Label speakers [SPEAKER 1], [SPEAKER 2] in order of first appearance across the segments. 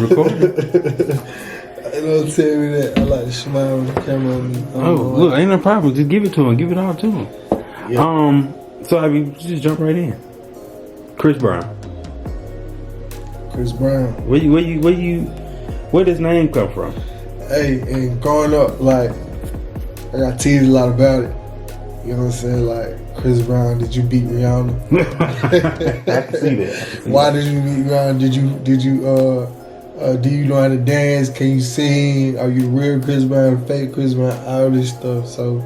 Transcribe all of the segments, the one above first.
[SPEAKER 1] recording.
[SPEAKER 2] Don't tell me that. I like to smile when the camera on me.
[SPEAKER 1] Look, ain't no problem. Just give it to him. Give it all to him.
[SPEAKER 2] Yeah.
[SPEAKER 1] So I mean, just jump right in. Chris Brown.
[SPEAKER 2] Chris Brown.
[SPEAKER 1] Where does name come from?
[SPEAKER 2] Hey, and growing up, like, I got teased a lot about it. You know what I'm saying? Like, Chris Brown, did you beat Rihanna?
[SPEAKER 1] I can see that.
[SPEAKER 2] Why did you beat Rihanna? Do you know how to dance? Can you sing? Are you real Chris Brown, fake Chris Brown? All this stuff. So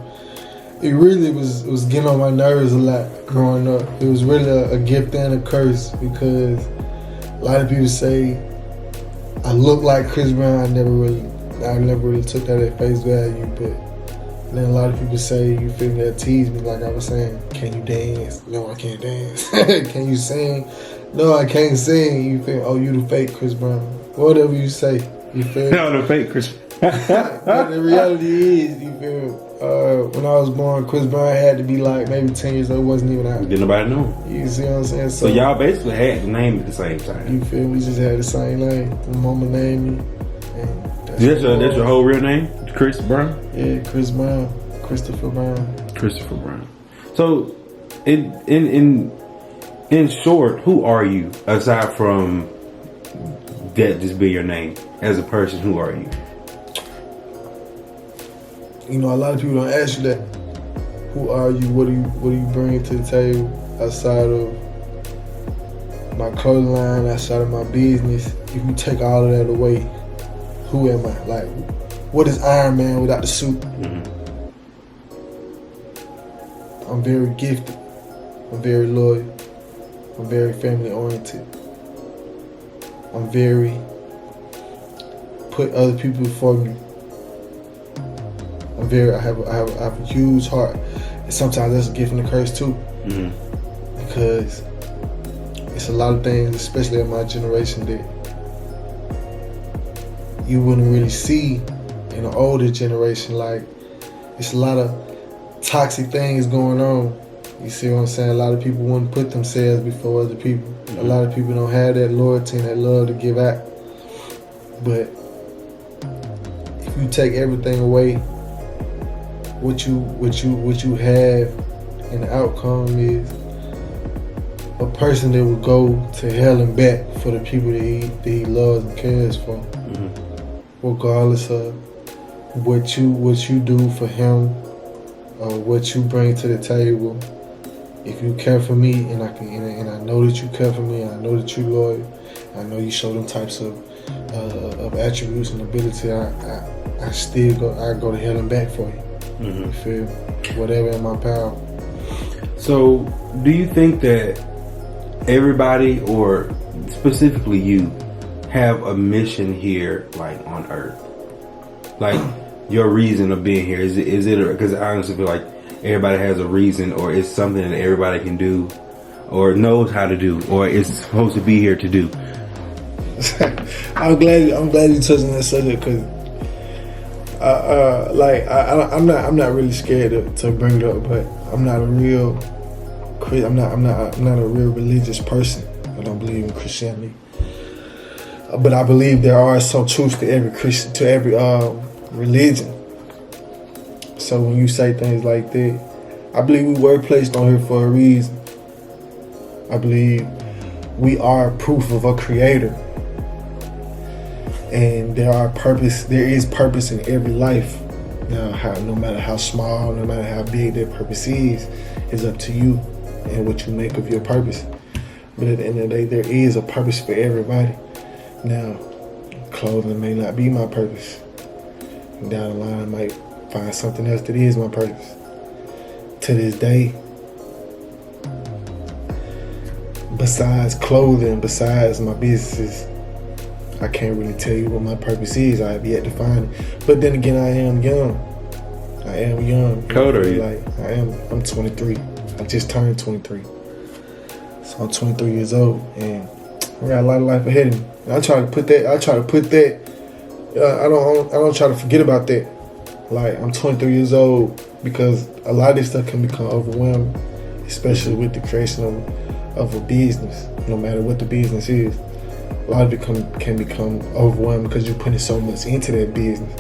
[SPEAKER 2] it really was getting on my nerves a lot growing up. It was really a gift and a curse because a lot of people say I look like Chris Brown. I never really took that at face value, but then a lot of people say, you feel me, that tease me, like I was saying, can you dance? No, I can't dance. Can you sing? No, I can't sing. You feel me? Oh, you the fake Chris Brown. Whatever you say, you feel me?
[SPEAKER 1] No, the fake Chris.
[SPEAKER 2] But the reality is, you feel me? When I was born, Chris Brown had to be like maybe 10 years old, wasn't even out.
[SPEAKER 1] Didn't nobody know.
[SPEAKER 2] You see what I'm saying?
[SPEAKER 1] So y'all basically had the name at the same time.
[SPEAKER 2] You feel me? We just had the same name. The mama named me. And
[SPEAKER 1] that's your whole real name? Chris Brown?
[SPEAKER 2] Yeah, Chris Brown. Christopher Brown.
[SPEAKER 1] Christopher Brown. So, in short, who are you aside from that just be your name as a person? Who are you?
[SPEAKER 2] You know, a lot of people don't ask you that. Who are you? What do you bring to the table outside of my clothing line, outside of my business? If you take all of that away, who am I? Like, what is Iron Man without the suit?
[SPEAKER 1] Mm-hmm.
[SPEAKER 2] I'm very gifted. I'm very loyal. I'm very family oriented. I'm very put other people before me. I have a huge heart, and sometimes that's a gift and a curse too. Mm-hmm. Because it's a lot of things, especially in my generation, that you wouldn't really see in an older generation. Like, it's a lot of toxic things going on. You see what I'm saying? A lot of people wouldn't put themselves before other people. Mm-hmm. A lot of people don't have that loyalty and that love to give out. But if you take everything away, what you have, and the outcome is a person that will go to hell and back for the people that he loves and cares for, mm-hmm. regardless of what you do for him. What you bring to the table. If you care for me, and I know that you care for me, and I know that you loyal, I know you show them types of attributes and ability, I still go to hell and back for you. Mm-hmm. You feel me? Whatever in my power. So,
[SPEAKER 1] do you think that everybody, or specifically you, have a mission here, like on Earth? Like, your reason of being here, is it because I honestly feel like everybody has a reason, or it's something that everybody can do or knows how to do, or is supposed to be here to do?
[SPEAKER 2] I'm glad you touched on that subject, because I'm not really scared to bring it up, but I'm not a real religious person. I don't believe in Christianity, but I believe there are some truths to every religion. So when you say things like that, I believe we were placed on here for a reason. I believe we are proof of a creator, and there is purpose in every life. Now, no matter how small, no matter how big that purpose is up to you and what you make of your purpose. But at the end of the day, there is a purpose for everybody. Now, clothing may not be my purpose. Down the line, I might find something else that is my purpose. To this day, besides clothing, besides my businesses, I can't really tell you what my purpose is. I have yet to find it. But then again, I am young.
[SPEAKER 1] How old are you?
[SPEAKER 2] I'm 23. I just turned 23. So I'm 23 years old, and I got a lot of life ahead of me. And I try to put that. I don't try to forget about that. Like, I'm 23 years old, because a lot of this stuff can become overwhelming, especially with the creation of a business, no matter what the business is. a lot of it can become overwhelming because you're putting so much into that business,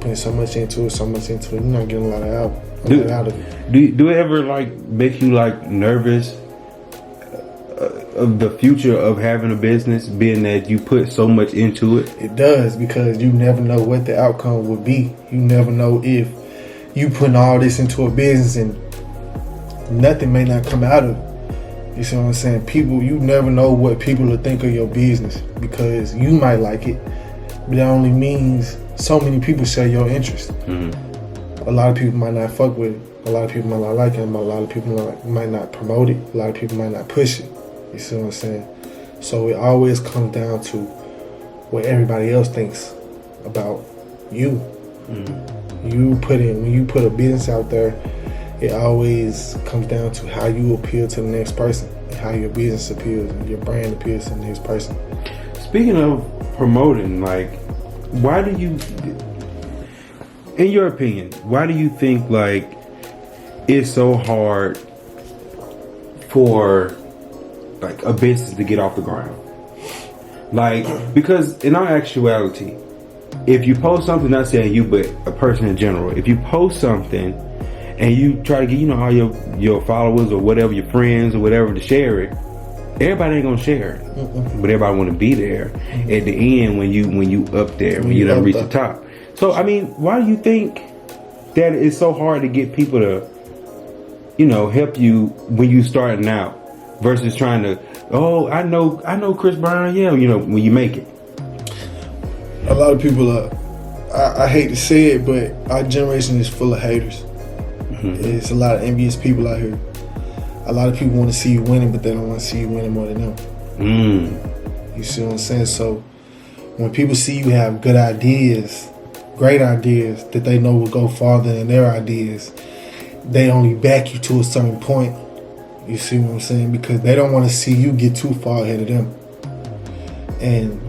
[SPEAKER 2] putting so much into it, you're not getting a lot out of it.
[SPEAKER 1] Do it ever like make you like nervous of the future of having a business, being that you put so much into it?
[SPEAKER 2] It does, because you never know what the outcome will be. You never know if you putting all this into a business and nothing may not come out of it. You see what I'm saying? You never know what people will think of your business, because you might like it, but that only means so many people share your interest. A lot of people might not fuck with it. A lot of people might not like it. A lot of people might not promote it. A lot of people might not push it. You see what I'm saying? So it always comes down to what everybody else thinks about you. When you put a business out there, it always comes down to how you appeal to the next person, and how your business appeals and your brand appeals to the next person.
[SPEAKER 1] Speaking of promoting, like, why do you, in your opinion, why do you think like it's so hard for like a business to get off the ground? Like, because in all actuality, if you post something, not saying you, but a person in general, if you post something and you try to get, all your followers or whatever, your friends or whatever, to share it, everybody ain't gonna share it. But everybody want to be there at the end when you up there, when you done reach the top. So I mean, why do you think that it's so hard to get people to, help you when you starting out, versus trying to, I know Chris Brown, when you make it?
[SPEAKER 2] A lot of people I hate to say it, but our generation is full of haters. It's a lot of envious people out here. A lot of people want to see you winning, but they don't want to see you winning more than them. You see what I'm saying? So when people see you have good ideas, great ideas that they know will go farther than their ideas, they only back you to a certain point. You see what I'm saying? Because they don't want to see you get too far ahead of them. And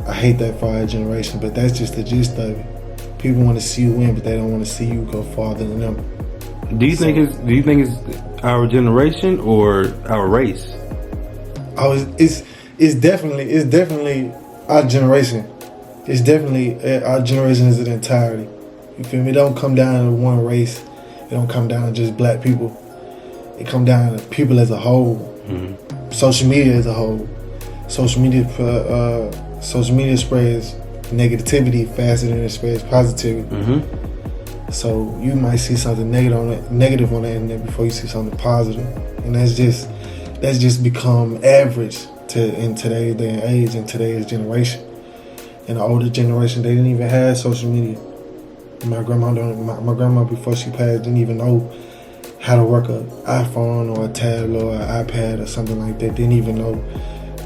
[SPEAKER 2] I hate that for our generation, but that's just the gist of it. People want to see you win, but they don't want to see you go farther than them.
[SPEAKER 1] Do you think it's our generation or our race?
[SPEAKER 2] It's definitely our generation. It's definitely our generation as an entirety. You feel me? It don't come down to one race. It don't come down to just black people. It come down to people as a whole. Social media as a whole. Social media spreads negativity faster than it spreads positivity. So you might see something negative on the internet before you see something positive, and that's just become average in today's day and age, in today's generation. In the older generation, they didn't even have social media. My grandma before she passed didn't even know how to work an iPhone or a tablet or an iPad or something like that. Didn't even know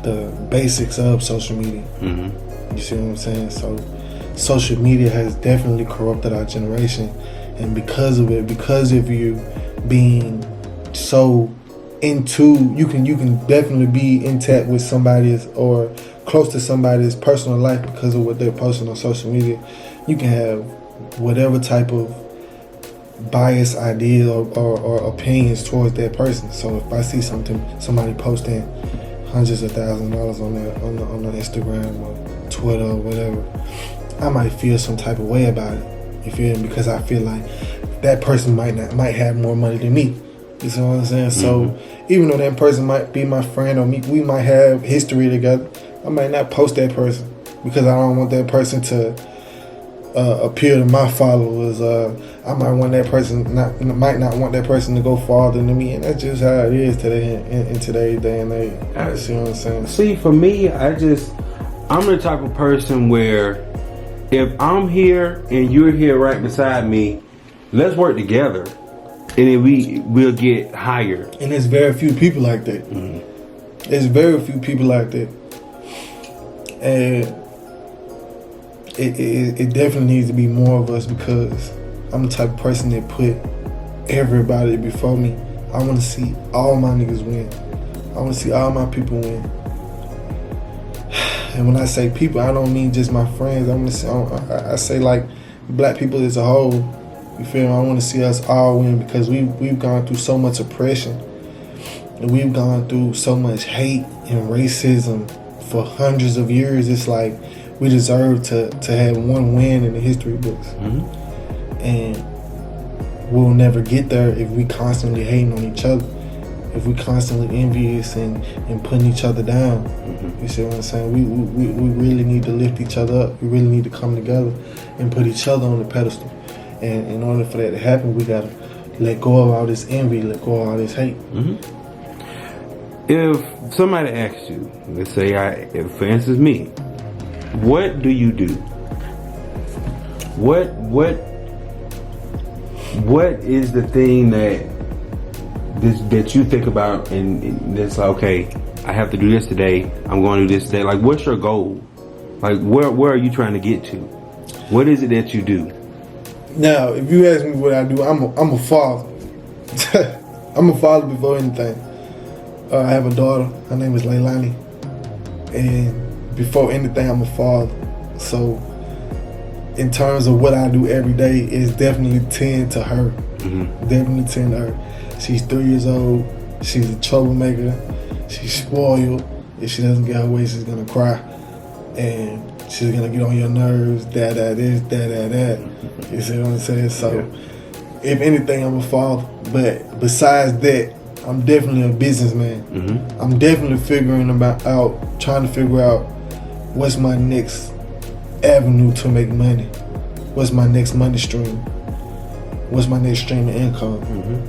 [SPEAKER 2] the basics of social media. You see what I'm saying? So social media has definitely corrupted our generation, and because of you being so into, you can definitely be intact with somebody's or close to somebody's personal life because of what they're posting on social media. You can have whatever type of biased ideas or opinions towards that person. So if I see somebody posting hundreds of thousands of dollars on the Instagram or Twitter or whatever, I might feel some type of way about it. You feel me? Because I feel like that person might have more money than me. You see what I'm saying? So even though that person might be my friend or we might have history together, I might not post that person because I don't want that person to appeal to my followers. I might want that person might not want that person to go farther than me, and that's just how it is today in today's day and age. You see what I'm saying?
[SPEAKER 1] See, for me, I'm the type of person where if I'm here and you're here right beside me, let's work together, and then we'll get higher.
[SPEAKER 2] And there's very few people like that. There's very few people like that, and it definitely needs to be more of us, because I'm the type of person that put everybody before me. I want to see all my niggas win. I want to see all my people win. And when I say people, I don't mean just my friends. I say like black people as a whole. You feel me? I want to see us all win, because we've gone through so much oppression, and we've gone through so much hate and racism for hundreds of years. It's like we deserve to have one win in the history books. And we'll never get there if we constantly hating on each other, if we constantly envious and putting each other down. You see what I'm saying? We really need to lift each other up. We really need to come together and put each other on the pedestal. And in order for that to happen, we gotta let go of all this envy, let go of all this hate.
[SPEAKER 1] If somebody asks you, let's say if for instance me, what do you do? What is the thing that you think about and it's like, okay, I have to do this today, I'm going to do this today. Like, what's your goal? Like, where are you trying to get to? What is it that you do?
[SPEAKER 2] Now, if you ask me what I do, I'm a father. I'm a father before anything. I have a daughter. Her name is Leilani. And before anything, I'm a father. So, in terms of what I do every day, is definitely tend to her. Definitely tend to her. She's 3 years old. She's a troublemaker. She's spoiled. If she doesn't get her way, she's gonna cry. And she's gonna get on your nerves. That, this, that. You see what I'm saying? So, if anything, I'm a father. But besides that, I'm definitely a businessman. I'm definitely trying to figure out what's my next avenue to make money. What's my next money stream? What's my next stream of income?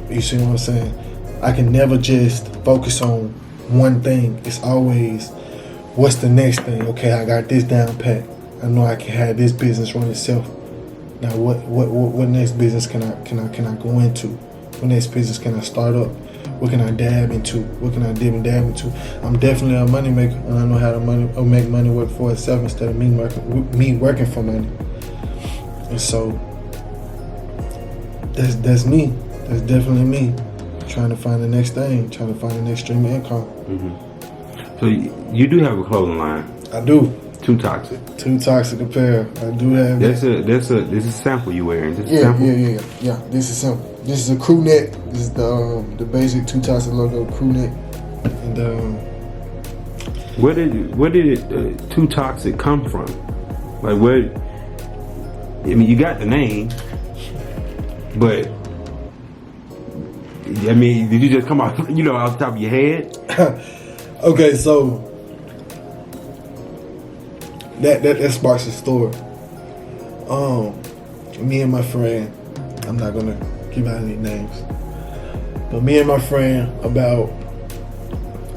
[SPEAKER 2] You see what I'm saying? I can never just focus on one thing. It's always, what's the next thing? Okay, I got this down pat. I know I can have this business run itself. Now, what next business can I go into? What next business can I start up? What can I dab into? What can I dib and dab into? I'm definitely a money maker, and I know how to make money work for itself instead of me working for money. And so that's me. That's definitely me. Trying to find the next thing, trying to find the next stream of income.
[SPEAKER 1] So you do have a clothing line.
[SPEAKER 2] I do.
[SPEAKER 1] TooToxic.
[SPEAKER 2] TooToxic apparel. I do have.
[SPEAKER 1] This is a sample you wearing.
[SPEAKER 2] Yeah. This is sample. This is a crew neck. This is the basic TooToxic logo crew neck. And
[SPEAKER 1] where did TooToxic come from? Like, where? I mean, you got the name, but I mean, did you just come off, off the top of your head?
[SPEAKER 2] Okay, so that sparks a story. Me and my friend, I'm not gonna give out any names, but me and my friend, about,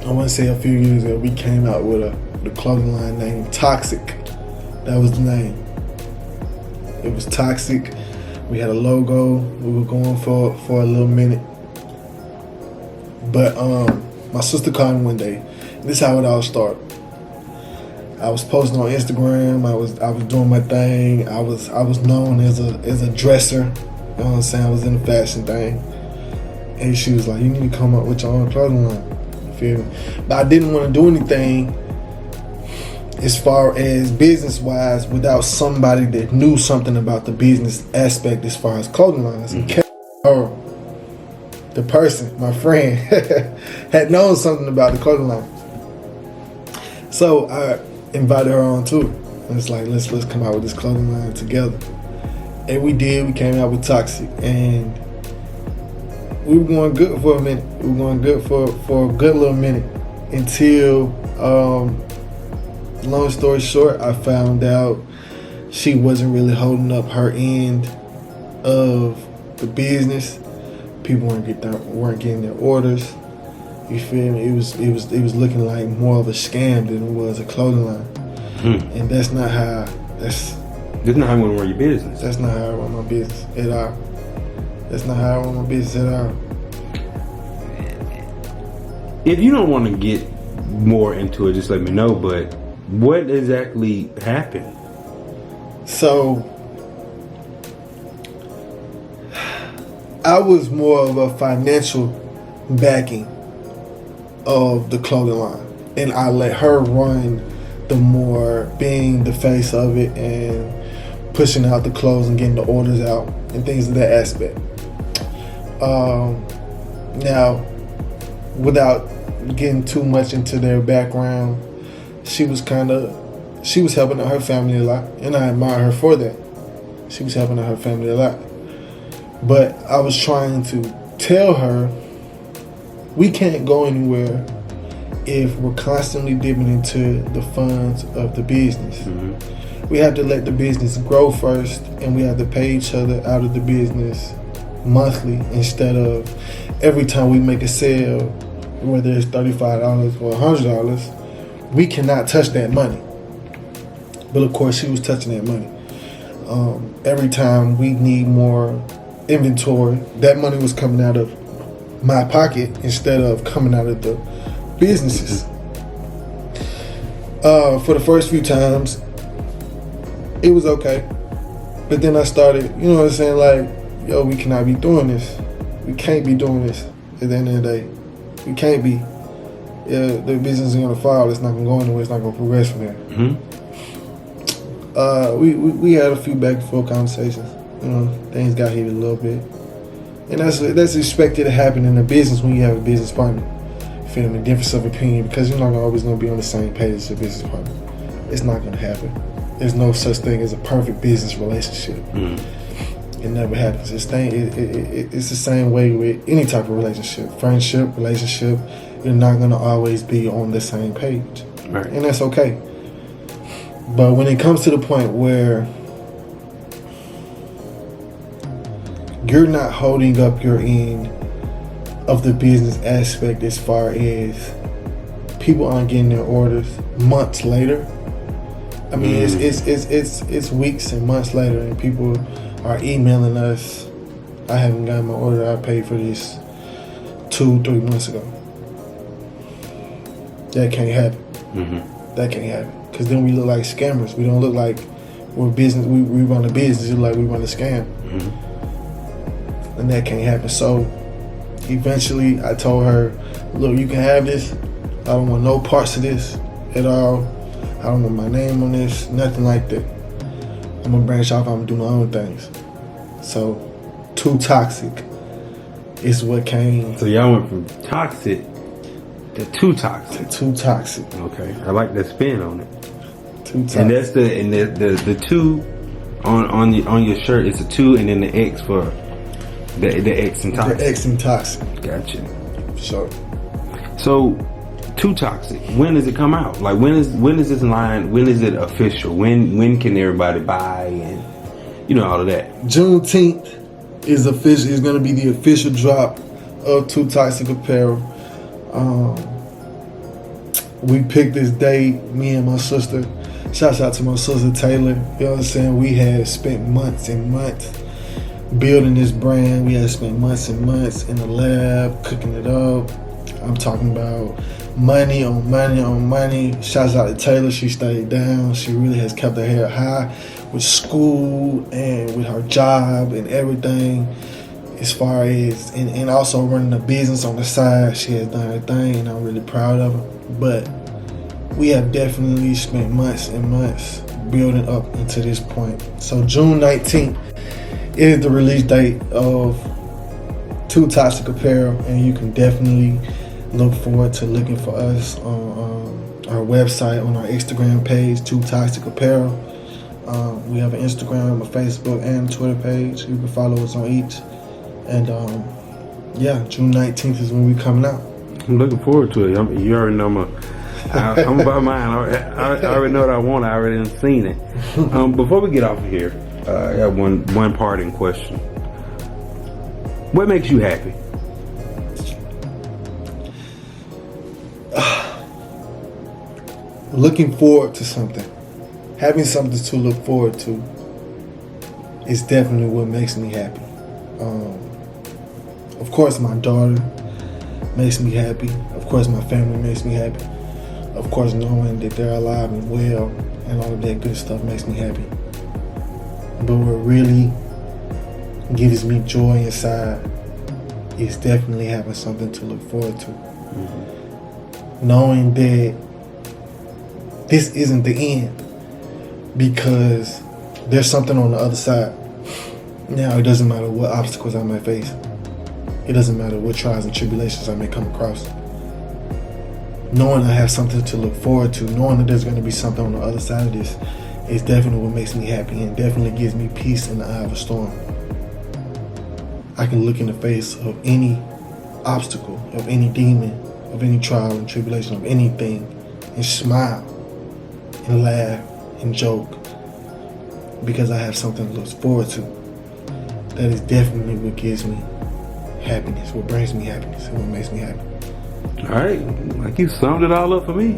[SPEAKER 2] I want to say a few years ago, we came out with the clothing line named Toxic. That was the name. It was Toxic. We had a logo. We were going for a little minute. But my sister called me one day. This is how it all started. I was posting on Instagram. I was doing my thing. I was known as a dresser. You know what I'm saying? I was in the fashion thing. And she was like, you need to come up with your own clothing line. You feel me? But I didn't want to do anything as far as business-wise without somebody that knew something about the business aspect as far as clothing lines. And the person, my friend, had known something about the clothing line. So I invited her on too. And it's like, let's come out with this clothing line together. And we did. We came out with Toxic, and we were going good for a minute. We were going good for a good little minute until, long story short, I found out she wasn't really holding up her end of the business. People weren't getting their orders. You feel me? It was looking like more of a scam than it was a clothing line. And that's not how you want to run your business. That's not how I run my business at all. That's not how I run my business at all.
[SPEAKER 1] If you don't want to get more into it, just let me know. But what exactly happened?
[SPEAKER 2] So I was more of a financial backing of the clothing line, and I let her run the more being the face of it and pushing out the clothes and getting the orders out and things of that aspect. Now, without getting too much into their background, she was helping out her family a lot, and I admire her for that. She was helping out her family a lot. But I was trying to tell her, we can't go anywhere if we're constantly dipping into the funds of the business.
[SPEAKER 1] Mm-hmm.
[SPEAKER 2] We have to let the business grow first, and we have to pay each other out of the business monthly instead of every time we make a sale, whether it's $35 or $100, we cannot touch that money. But of course, she was touching that money. Every time we need more inventory, that money was coming out of my pocket instead of coming out of the businesses. For the first few times, it was okay. But then I started, you know what I'm saying, like, yo, we cannot be doing this. We can't be doing this at the end of the day. We can't be. Yeah, the business is going to fall. It's not going to go anywhere. It's not going to progress from there.
[SPEAKER 1] Mm-hmm.
[SPEAKER 2] We had a few back and forth conversations. You know, things got heated a little bit. And that's expected to happen in a business when you have a business partner. Feel me? Difference of opinion, because you're not always going to be on the same page as your business partner. It's not going to happen. There's no such thing as a perfect business relationship.
[SPEAKER 1] Mm-hmm.
[SPEAKER 2] It never happens. It's the same way with any type of relationship. Friendship, relationship, you're not going to always be on the same page.
[SPEAKER 1] Right.
[SPEAKER 2] And that's okay. But when it comes to the point where you're not holding up your end of the business aspect, as far as people aren't getting their orders months later. I mean, it's weeks and months later, and people are emailing us, I haven't gotten my order, I paid for this 2-3 months ago. That can't happen.
[SPEAKER 1] Mm-hmm.
[SPEAKER 2] That can't happen. Because then we look like scammers. We don't look like we're business. We run a business. It's like we run a scam.
[SPEAKER 1] Mm-hmm.
[SPEAKER 2] And that can't happen. So eventually I told her, look, you can have this. I don't want no parts of this at all. I don't want my name on this. Nothing like that. I'm going to branch off. I'm going to do my own things. So TooToxic is what came.
[SPEAKER 1] So y'all went from toxic to TooToxic.
[SPEAKER 2] TooToxic.
[SPEAKER 1] Okay, I like the spin on it.
[SPEAKER 2] TooToxic.
[SPEAKER 1] And that's the two on your shirt is a 2, and then the X for the X and toxic.
[SPEAKER 2] The X and toxic.
[SPEAKER 1] Gotcha.
[SPEAKER 2] For sure.
[SPEAKER 1] So TooToxic, when does it come out? Like when is this line? When is it official? When can everybody buy and all of that?
[SPEAKER 2] Juneteenth is official. Is going to be the official drop of TooToxic apparel. We picked this date, me and my sister. Shouts out to my sister Taylor. You know what I'm saying? We had spent months and months building this brand. We had spent months and months in the lab cooking it up. I'm talking about money on money on money. Shouts out to Taylor. She stayed down. She really has kept her head high with school and with her job and everything. As far as, and also running a business on the side, she has done her thing, and I'm really proud of her. But we have definitely spent months and months building up into this point. So June 19th is the release date of TooToxic apparel, and you can definitely look forward to looking for us on our website, on our Instagram page, TooToxic apparel. We have an Instagram, a Facebook, and a Twitter page. You can follow us on each. And June 19th is when we're coming out.
[SPEAKER 1] I'm looking forward to it. You already know I'm about mine. I already know what I want. I already done seen it. Before we get off of here, I got one parting question. What makes you happy?
[SPEAKER 2] Looking forward to something. Having something to look forward to is definitely what makes me happy. Of course, my daughter makes me happy. Of course, my family makes me happy. Of course, knowing that they're alive and well and all of that good stuff makes me happy. But what really gives me joy inside is definitely having something to look forward to. Mm-hmm. Knowing that this isn't the end, because there's something on the other side. Now, it doesn't matter what obstacles I may face. It doesn't matter what trials and tribulations I may come across. knowing I have something to look forward to, knowing that there's going to be something on the other side of this, is definitely what makes me happy and definitely gives me peace in the eye of a storm. I can look in the face of any obstacle, of any demon, of any trial and tribulation, of anything, and smile and laugh and joke because I have something to look forward to. That is definitely what gives me happiness, what brings me happiness, and what makes me happy.
[SPEAKER 1] All right, like you summed it all up for me.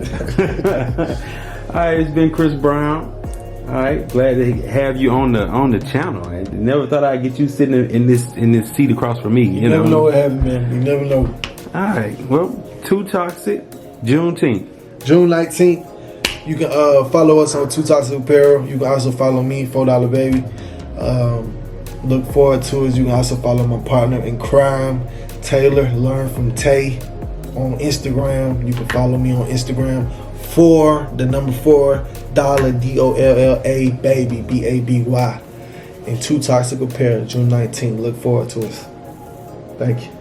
[SPEAKER 1] All right, it's been Chris Brown. All right, glad to have you on the channel. I never thought I'd get you sitting in this seat across from me.
[SPEAKER 2] You never know what happens, man. You never know.
[SPEAKER 1] All right, well, TooToxic, Juneteenth.
[SPEAKER 2] June 19th. You can follow us on TooToxic Apparel. You can also follow me, $4 Baby. Look forward to it. You can also follow my partner in crime, Taylor. Learn from Tay on Instagram. You can follow me on Instagram $4 DOLLA baby BABY. And TooToxic Apparel, June 19th. Look forward to us. Thank you.